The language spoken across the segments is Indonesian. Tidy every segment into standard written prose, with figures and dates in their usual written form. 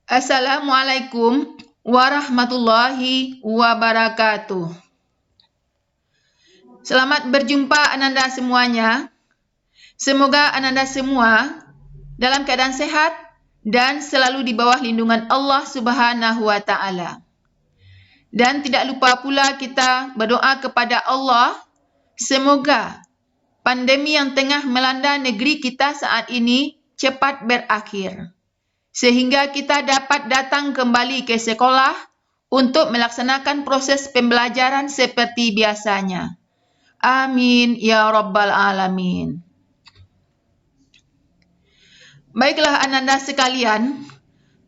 Assalamualaikum warahmatullahi wabarakatuh. Selamat berjumpa Ananda semuanya. Semoga Ananda semua dalam keadaan sehat dan selalu di bawah lindungan Allah Subhanahu wa taala. Dan tidak lupa pula kita berdoa kepada Allah semoga pandemi yang tengah melanda negeri kita saat ini cepat berakhir, sehingga kita dapat datang kembali ke sekolah untuk melaksanakan proses pembelajaran seperti biasanya. Amin ya rabbal alamin. Baiklah Ananda sekalian,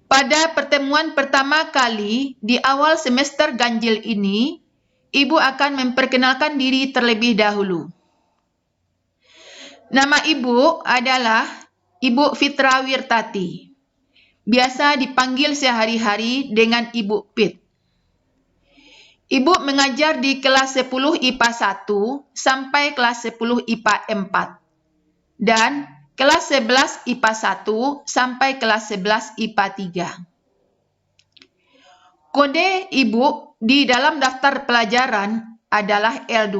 pada pertemuan pertama kali di awal semester ganjil ini, Ibu akan memperkenalkan diri terlebih dahulu. Nama Ibu adalah Ibu Fitra Wirtati. Biasa dipanggil sehari-hari dengan Ibu Pit. Ibu mengajar di kelas 10 IPA 1 sampai kelas 10 IPA 4 dan kelas 11 IPA 1 sampai kelas 11 IPA 3. Kode Ibu di dalam daftar pelajaran adalah L2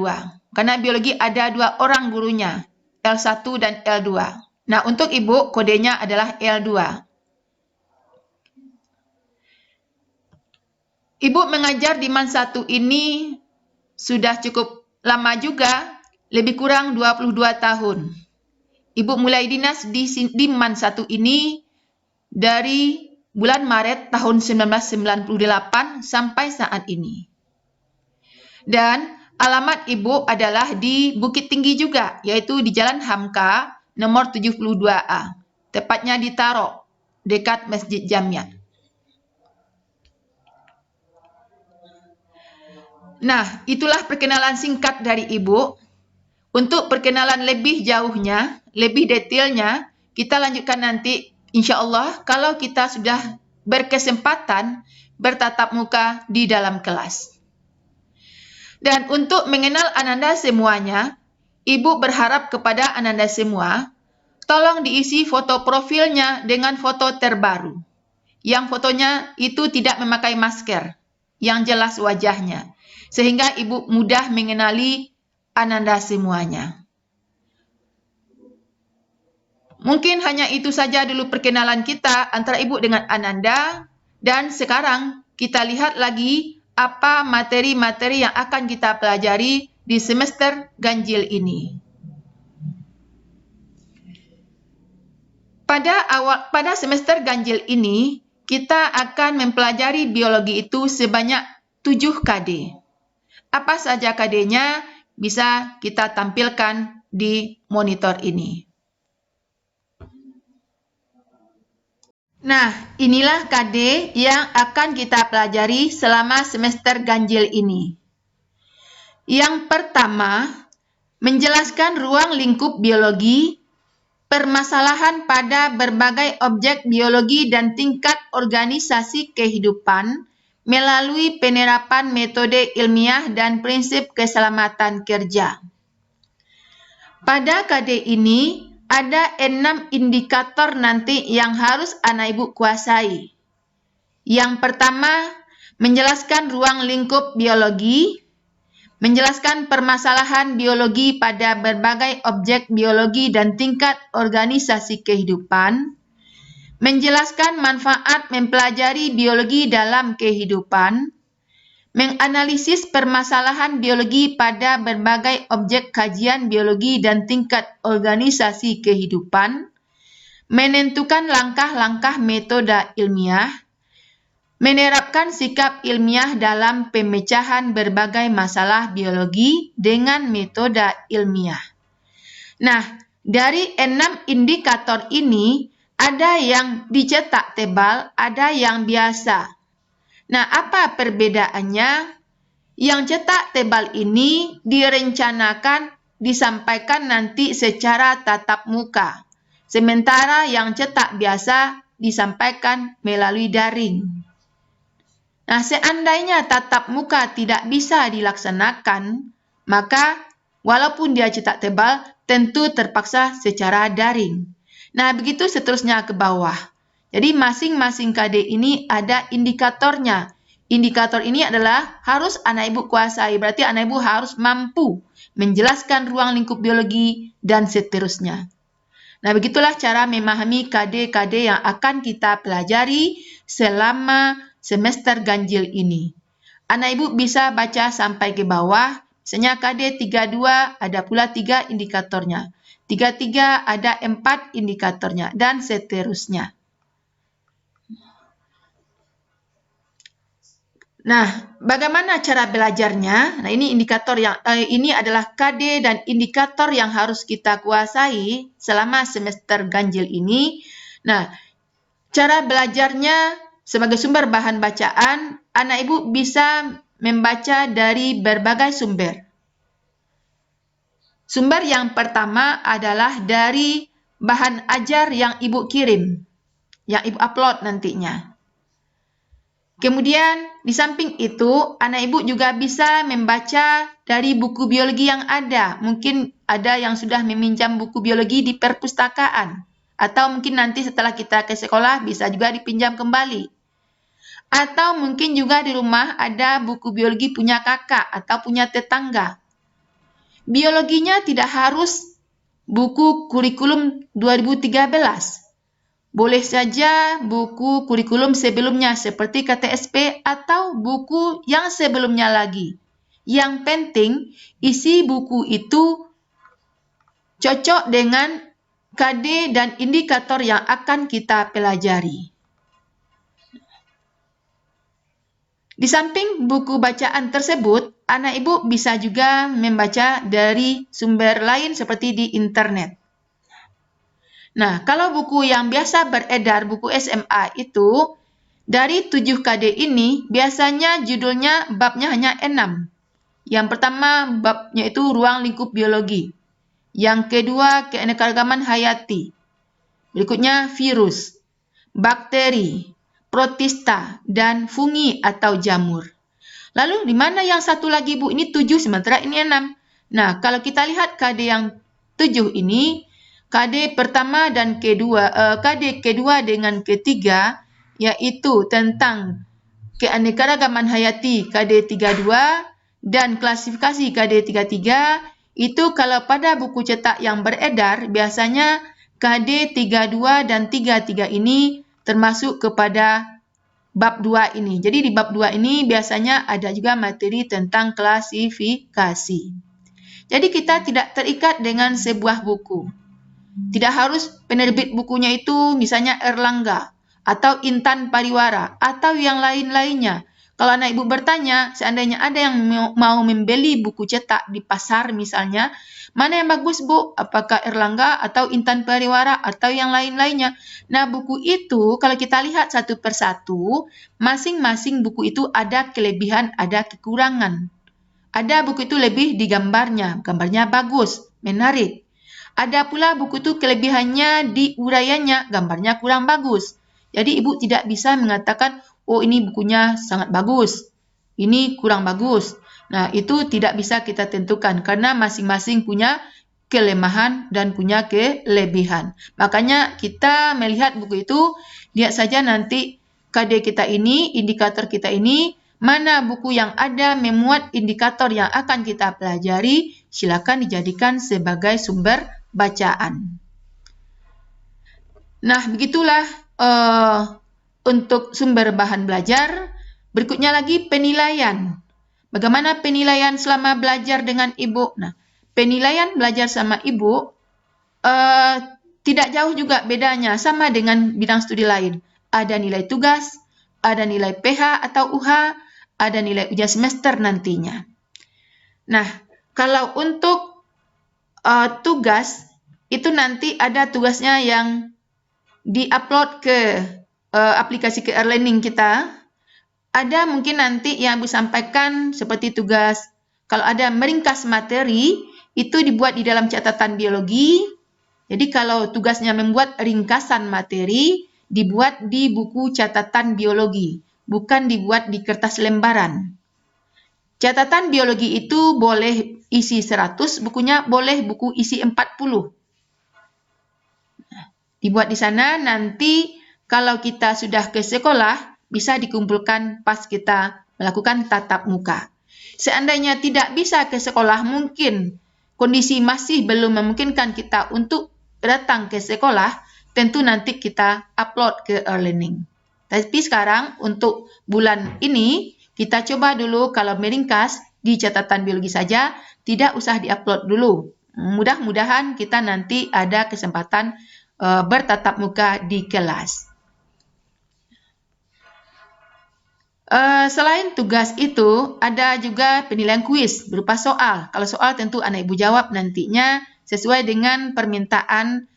karena biologi ada 2 orang gurunya, L1 dan L2. Nah, untuk Ibu kodenya adalah L2. Ibu mengajar di MAN 1 ini sudah cukup lama juga, lebih kurang 22 tahun. Ibu mulai dinas di MAN 1 ini dari bulan Maret tahun 1998 sampai saat ini. Dan alamat Ibu adalah di Bukit Tinggi juga, yaitu di Jalan Hamka nomor 72A, tepatnya di Tarok, dekat Masjid Jamia. Nah, itulah perkenalan singkat dari Ibu. Untuk perkenalan lebih jauhnya, lebih detailnya, kita lanjutkan nanti insya-Allah kalau kita sudah berkesempatan bertatap muka di dalam kelas. Dan untuk mengenal Ananda semuanya, Ibu berharap kepada Ananda semua, tolong diisi foto profilnya dengan foto terbaru. Yang fotonya itu tidak memakai masker, yang jelas wajahnya, sehingga Ibu mudah mengenali Ananda semuanya. Mungkin hanya itu saja dulu perkenalan kita antara Ibu dengan Ananda, dan sekarang kita lihat lagi apa materi-materi yang akan kita pelajari di semester ganjil ini. Pada semester ganjil ini, kita akan mempelajari biologi itu sebanyak 7 KD. Apa saja KD-nya bisa kita tampilkan di monitor ini. Nah, inilah KD yang akan kita pelajari selama semester ganjil ini. Yang pertama, menjelaskan ruang lingkup biologi, permasalahan pada berbagai objek biologi dan tingkat organisasi kehidupan melalui penerapan metode ilmiah dan prinsip keselamatan kerja. Pada KD ini, ada 6 indikator nanti yang harus anak ibu kuasai. Yang pertama, menjelaskan ruang lingkup biologi, menjelaskan permasalahan biologi pada berbagai objek biologi dan tingkat organisasi kehidupan, menjelaskan manfaat mempelajari biologi dalam kehidupan, menganalisis permasalahan biologi pada berbagai objek kajian biologi dan tingkat organisasi kehidupan, menentukan langkah-langkah metode ilmiah, menerapkan sikap ilmiah dalam pemecahan berbagai masalah biologi dengan metode ilmiah. Nah, dari 6 indikator ini, ada yang dicetak tebal, ada yang biasa. Nah, apa perbedaannya? Yang cetak tebal ini direncanakan disampaikan nanti secara tatap muka, sementara yang cetak biasa disampaikan melalui daring. Nah, seandainya tatap muka tidak bisa dilaksanakan, maka walaupun dia cetak tebal, tentu terpaksa secara daring. Nah, begitu seterusnya ke bawah. Jadi masing-masing KD ini ada indikatornya. Indikator ini adalah harus anak ibu kuasai. Berarti anak ibu harus mampu menjelaskan ruang lingkup biologi dan seterusnya. Nah, begitulah cara memahami KD-KD yang akan kita pelajari selama semester ganjil ini. Anak ibu bisa baca sampai ke bawah. Misalnya KD 32 ada pula 3 indikatornya. 33 ada 4 indikatornya dan seterusnya. Nah, bagaimana cara belajarnya? Nah, ini ini adalah KD dan indikator yang harus kita kuasai selama semester ganjil ini. Nah, cara belajarnya sebagai sumber bahan bacaan, anak ibu bisa membaca dari berbagai sumber. Sumber yang pertama adalah dari bahan ajar yang ibu kirim, yang ibu upload nantinya. Kemudian, di samping itu, anak ibu juga bisa membaca dari buku biologi yang ada. Mungkin ada yang sudah meminjam buku biologi di perpustakaan. Atau mungkin nanti setelah kita ke sekolah bisa juga dipinjam kembali. Atau mungkin juga di rumah ada buku biologi punya kakak atau punya tetangga. Biologinya tidak harus buku kurikulum 2013. Boleh saja buku kurikulum sebelumnya seperti KTSP atau buku yang sebelumnya lagi. Yang penting isi buku itu cocok dengan KD dan indikator yang akan kita pelajari. Di samping buku bacaan tersebut, anak ibu bisa juga membaca dari sumber lain seperti di internet. Nah, kalau buku yang biasa beredar, buku SMA itu, dari 7 KD ini, biasanya judulnya babnya hanya 6. Yang pertama, babnya itu ruang lingkup biologi. Yang kedua, keanekaragaman hayati. Berikutnya, virus, bakteri, protista, dan fungi atau jamur. Lalu, di mana yang satu lagi, Bu? Ini 7, sementara ini 6. Nah, kalau kita lihat KD yang 7 ini, KD pertama dan KD kedua dengan ketiga, yaitu tentang keanekaragaman hayati KD 32 dan klasifikasi KD 33, itu kalau pada buku cetak yang beredar, biasanya KD 32 dan 33 ini termasuk kepada bab 2 ini. Jadi di bab 2 ini biasanya ada juga materi tentang klasifikasi. Jadi kita tidak terikat dengan sebuah buku. Tidak harus penerbit bukunya itu misalnya Erlangga atau Intan Pariwara atau yang lain-lainnya. Kalau anak ibu bertanya, seandainya ada yang mau membeli buku cetak di pasar misalnya, mana yang bagus, Bu? Apakah Erlangga atau Intan Pariwara atau yang lain-lainnya? Nah, buku itu kalau kita lihat satu persatu, masing-masing buku itu ada kelebihan, ada kekurangan. Ada buku itu lebih di gambarnya bagus, menarik. Ada pula buku itu kelebihannya di uraiannya, gambarnya kurang bagus. Jadi ibu tidak bisa mengatakan, oh ini bukunya sangat bagus, ini kurang bagus. Nah, itu tidak bisa kita tentukan karena masing-masing punya kelemahan dan punya kelebihan. Makanya kita melihat buku itu, lihat saja nanti KD kita ini, indikator kita ini, mana buku yang ada memuat indikator yang akan kita pelajari, silakan dijadikan sebagai sumber bacaan. Nah, begitulah untuk sumber bahan belajar. Berikutnya lagi penilaian. Bagaimana penilaian selama belajar dengan ibu? Nah, penilaian belajar sama ibu tidak jauh juga bedanya, sama dengan bidang studi lain. Ada nilai tugas, ada nilai PH atau UH, ada nilai ujian semester nantinya. Nah, kalau untuk tugas, itu nanti ada tugasnya yang di-upload ke aplikasi ke e-learning kita. Ada mungkin nanti yang Ibu sampaikan seperti tugas, kalau ada meringkas materi, itu dibuat di dalam catatan biologi. Jadi kalau tugasnya membuat ringkasan materi, dibuat di buku catatan biologi, bukan dibuat di kertas lembaran. Catatan biologi itu boleh isi 100, bukunya boleh buku isi 40. Dibuat di sana, nanti kalau kita sudah ke sekolah, bisa dikumpulkan pas kita melakukan tatap muka. Seandainya tidak bisa ke sekolah, mungkin kondisi masih belum memungkinkan kita untuk datang ke sekolah, tentu nanti kita upload ke e-learning. Tapi sekarang untuk bulan ini, kita coba dulu kalau meringkas di catatan biologi saja, tidak usah diupload dulu. Mudah-mudahan kita nanti ada kesempatan bertatap muka di kelas. Selain tugas itu, ada juga penilaian kuis berupa soal. Kalau soal tentu anak ibu jawab nantinya sesuai dengan permintaan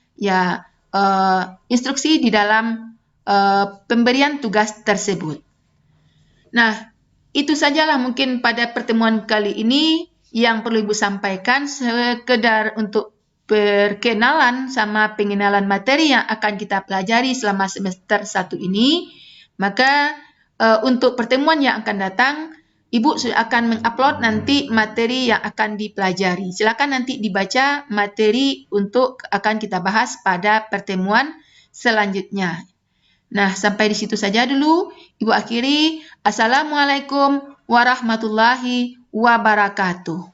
instruksi di dalam pemberian tugas tersebut. Nah, itu sajalah mungkin pada pertemuan kali ini yang perlu Ibu sampaikan, sekedar untuk perkenalan sama pengenalan materi yang akan kita pelajari selama semester 1 ini. Maka untuk pertemuan yang akan datang, Ibu akan mengupload nanti materi yang akan dipelajari. Silakan nanti dibaca materi untuk akan kita bahas pada pertemuan selanjutnya. Nah, sampai di situ saja dulu. Ibu akhiri. Assalamualaikum warahmatullahi wabarakatuh.